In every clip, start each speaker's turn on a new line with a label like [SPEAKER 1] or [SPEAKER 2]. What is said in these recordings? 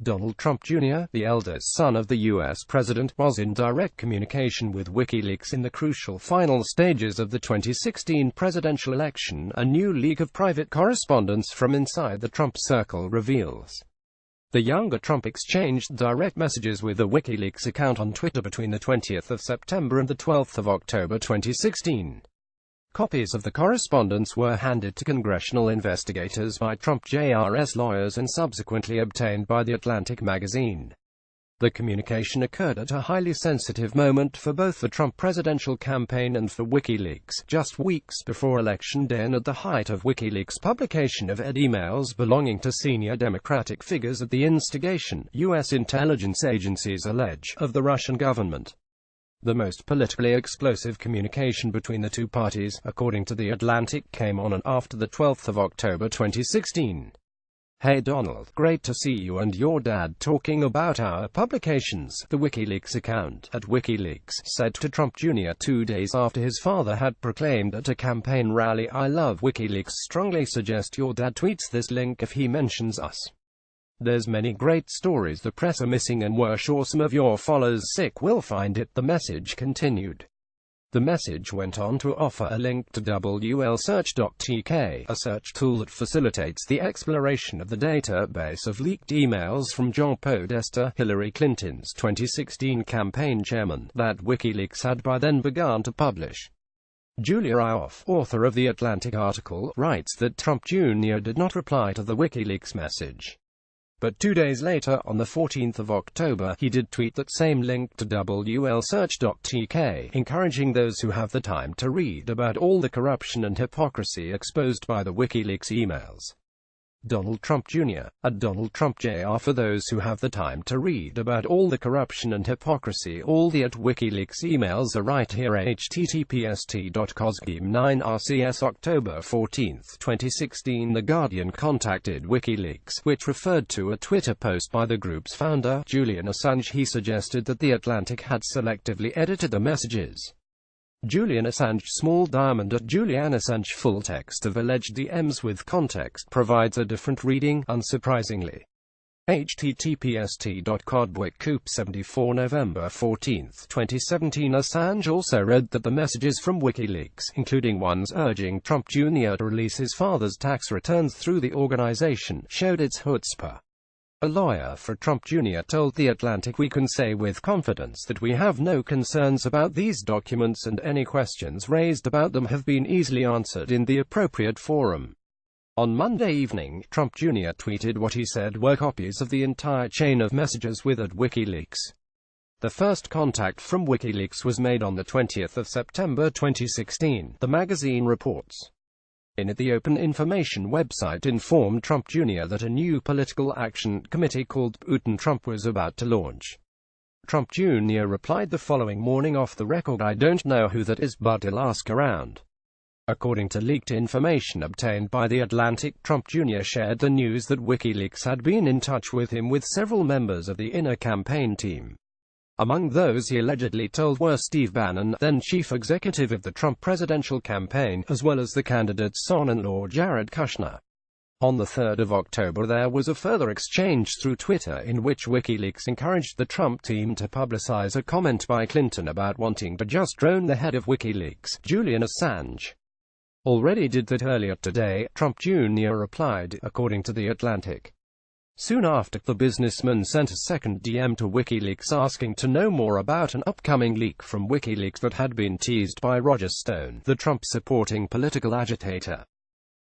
[SPEAKER 1] Donald Trump Jr., the eldest son of the U.S. president, was in direct communication with WikiLeaks in the crucial final stages of the 2016 presidential election, a new leak of private correspondence from inside the Trump circle reveals. The younger Trump exchanged direct messages with the WikiLeaks account on Twitter between the 20th of September and the 12th of October 2016. Copies of the correspondence were handed to congressional investigators by Trump Jr.'s lawyers and subsequently obtained by The Atlantic magazine. The communication occurred at a highly sensitive moment for both the Trump presidential campaign and for WikiLeaks, just weeks before Election Day and at the height of WikiLeaks' publication of emails belonging to senior Democratic figures at the instigation, U.S. intelligence agencies allege, of the Russian government. The most politically explosive communication between the two parties, according to The Atlantic, came on and after the 12th of October 2016. "Hey Donald, great to see you and your dad talking about our publications," the WikiLeaks account at WikiLeaks said to Trump Jr. 2 days after his father had proclaimed at a campaign rally, "I love WikiLeaks, strongly suggest your dad tweets this link if he mentions us. There's many great stories the press are missing and we're sure some of your followers will find it," the message continued. The message went on to offer a link to WLSearch.tk, a search tool that facilitates the exploration of the database of leaked emails from John Podesta, Hillary Clinton's 2016 campaign chairman, that WikiLeaks had by then begun to publish. Julia Ioffe, author of the Atlantic article, writes that Trump Jr. did not reply to the WikiLeaks message. But 2 days later, on the 14th of October, he did tweet that same link to WLSearch.tk, encouraging those who have the time to read about all the corruption and hypocrisy exposed by the WikiLeaks emails. Donald Trump Jr. at Donald Trump Jr. For those who have the time to read about all the corruption and hypocrisy, all the at WikiLeaks emails are right here. https://t.cosgame9rcs October 14, 2016. The Guardian contacted WikiLeaks, which referred to a Twitter post by the group's founder, Julian Assange. He suggested that The Atlantic had selectively edited the messages. Julian Assange small diamond at Julian Assange full text of alleged DMs with context provides a different reading, unsurprisingly. https://t.codwickcoop74 November 14, 2017. Assange also read that the messages from WikiLeaks, including ones urging Trump Jr. to release his father's tax returns through the organization, showed its chutzpah. A lawyer for Trump Jr. told The Atlantic, "We can say with confidence that we have no concerns about these documents and any questions raised about them have been easily answered in the appropriate forum." On Monday evening, Trump Jr. tweeted what he said were copies of the entire chain of messages with at WikiLeaks. The first contact from WikiLeaks was made on the 20th of September 2016, the magazine reports. In it, the Open Information website informed Trump Jr. that a new political action committee called Putin Trump was about to launch. Trump Jr. replied the following morning off the record, "I don't know who that is, but I'll ask around." According to leaked information obtained by The Atlantic, Trump Jr. shared the news that WikiLeaks had been in touch with him with several members of the inner campaign team. Among those he allegedly told were Steve Bannon, then chief executive of the Trump presidential campaign, as well as the candidate's son-in-law Jared Kushner. On the 3rd of October there was a further exchange through Twitter in which WikiLeaks encouraged the Trump team to publicize a comment by Clinton about wanting to just drone the head of WikiLeaks, Julian Assange. "Already did that earlier today," Trump Jr. replied, according to The Atlantic. Soon after, the businessman sent a second DM to WikiLeaks asking to know more about an upcoming leak from WikiLeaks that had been teased by Roger Stone, the Trump-supporting political agitator.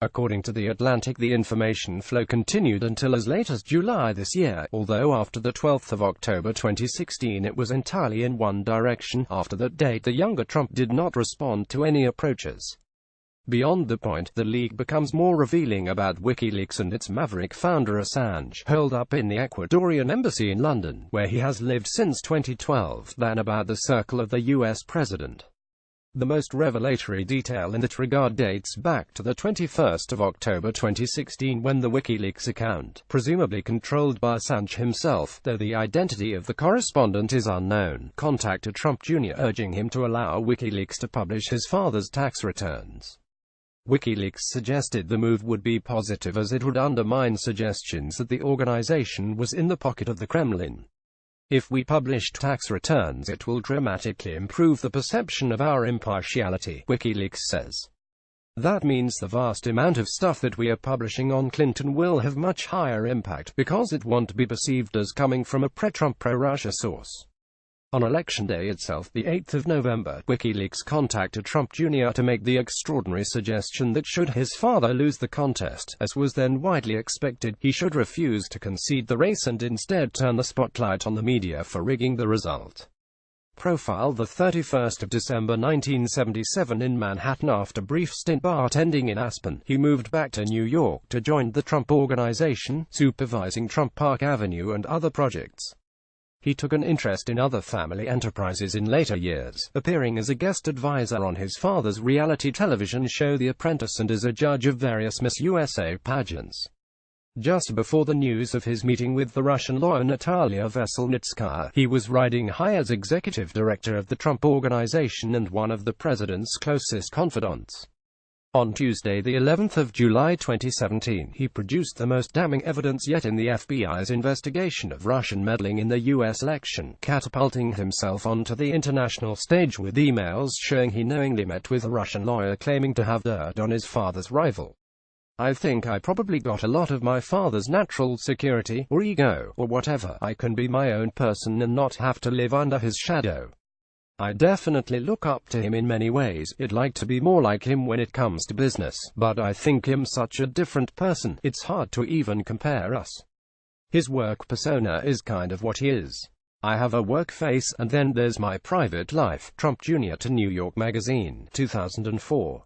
[SPEAKER 1] According to The Atlantic, the information flow continued until as late as July this year, although after the 12th of October 2016 it was entirely in one direction. After that date, the younger Trump did not respond to any approaches. Beyond the point, the leak becomes more revealing about WikiLeaks and its maverick founder Assange, holed up in the Ecuadorian embassy in London, where he has lived since 2012, than about the circle of the U.S. president. The most revelatory detail in that regard dates back to the 21st of October 2016 when the WikiLeaks account, presumably controlled by Assange himself, though the identity of the correspondent is unknown, contacted Trump Jr. urging him to allow WikiLeaks to publish his father's tax returns. WikiLeaks suggested the move would be positive as it would undermine suggestions that the organization was in the pocket of the Kremlin. If we published tax returns, it will dramatically improve the perception of our impartiality, WikiLeaks says. That means the vast amount of stuff that we are publishing on Clinton will have much higher impact, because it won't be perceived as coming from a pro-Trump, pro-Russia source. On Election Day itself, the 8th of November, WikiLeaks contacted Trump Jr. to make the extraordinary suggestion that should his father lose the contest, as was then widely expected, he should refuse to concede the race and instead turn the spotlight on the media for rigging the result. Profile: the 31st of December 1977 in Manhattan. After a brief stint bartending in Aspen, he moved back to New York to join the Trump Organization, supervising Trump Park Avenue and other projects. He took an interest in other family enterprises in later years, appearing as a guest advisor on his father's reality television show The Apprentice and as a judge of various Miss USA pageants. Just before the news of his meeting with the Russian lawyer Natalia Veselnitskaya, he was riding high as executive director of the Trump Organization and one of the president's closest confidants. On Tuesday, the 11th of July 2017, he produced the most damning evidence yet in the FBI's investigation of Russian meddling in the U.S. election, catapulting himself onto the international stage with emails showing he knowingly met with a Russian lawyer claiming to have dirt on his father's rival. I think I probably got a lot of my father's natural security, or ego, or whatever. I can be my own person and not have to live under his shadow. I definitely look up to him in many ways. I'd like to be more like him when it comes to business, but I think him such a different person, it's hard to even compare us. His work persona is kind of what he is. I have a work face, and then there's my private life. Trump Jr. to New York Magazine, 2004.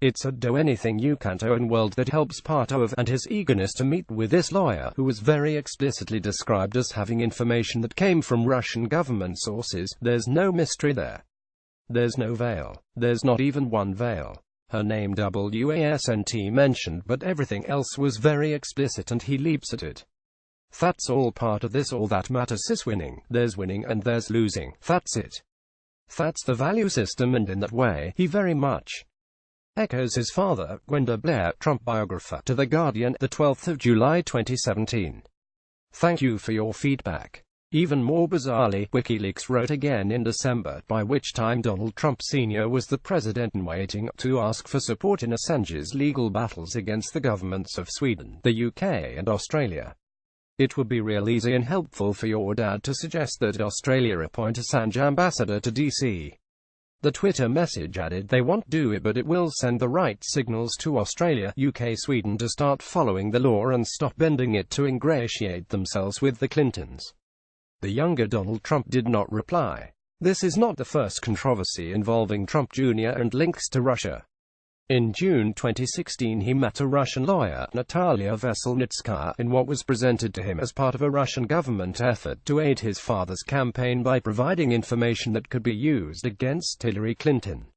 [SPEAKER 1] It's a do-anything-you-can-to-own world that helps part of, and his eagerness to meet with this lawyer, who was very explicitly described as having information that came from Russian government sources. There's no mystery there. There's no veil. There's not even one veil. Her name wasn't mentioned, but everything else was very explicit and he leaps at it. That's all part of this. All that matters is winning. There's winning and there's losing. That's it. That's the value system, and in that way, he very much echoes his father, Gwenda Blair, Trump biographer, to The Guardian, the 12th of July 2017. Thank you for your feedback. Even more bizarrely, WikiLeaks wrote again in December, by which time Donald Trump Sr. was the president-in-waiting, to ask for support in Assange's legal battles against the governments of Sweden, the UK and Australia. It would be real easy and helpful for your dad to suggest that Australia appoint Assange ambassador to DC. The Twitter message added, they won't do it, but it will send the right signals to Australia, UK, Sweden to start following the law and stop bending it to ingratiate themselves with the Clintons. The younger Donald Trump did not reply. This is not the first controversy involving Trump Jr. and links to Russia. In June 2016, he met a Russian lawyer, Natalia Veselnitskaya, in what was presented to him as part of a Russian government effort to aid his father's campaign by providing information that could be used against Hillary Clinton.